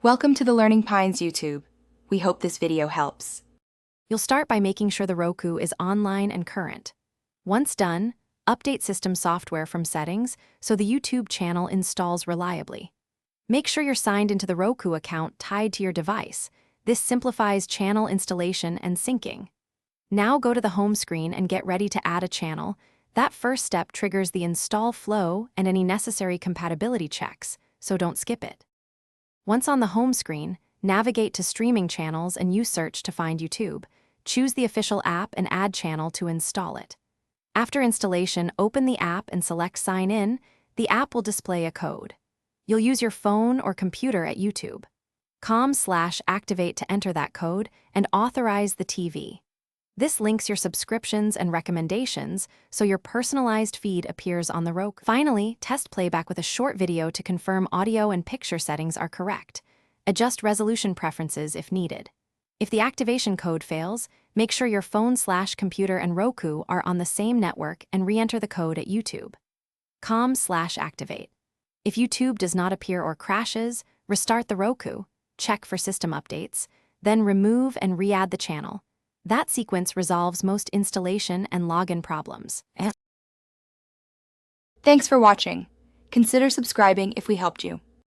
Welcome to the Learning Pines YouTube. We hope this video helps. You'll start by making sure the Roku is online and current. Once done, update system software from settings so the YouTube channel installs reliably. Make sure you're signed into the Roku account tied to your device. This simplifies channel installation and syncing. Now go to the home screen and get ready to add a channel. That first step triggers the install flow and any necessary compatibility checks, so don't skip it. Once on the home screen, navigate to Streaming Channels and use Search to find YouTube. Choose the official app and add channel to install it. After installation, open the app and select Sign In. The app will display a code. You'll use your phone or computer at YouTube.com/activate to enter that code and authorize the TV. This links your subscriptions and recommendations, so your personalized feed appears on the Roku. Finally, test playback with a short video to confirm audio and picture settings are correct. Adjust resolution preferences if needed. If the activation code fails, make sure your phone/computer and Roku are on the same network and re-enter the code at YouTube.com/activate. If YouTube does not appear or crashes, restart the Roku, check for system updates, then remove and re-add the channel. That sequence resolves most installation and login problems. Thanks for watching. Consider subscribing if we helped you.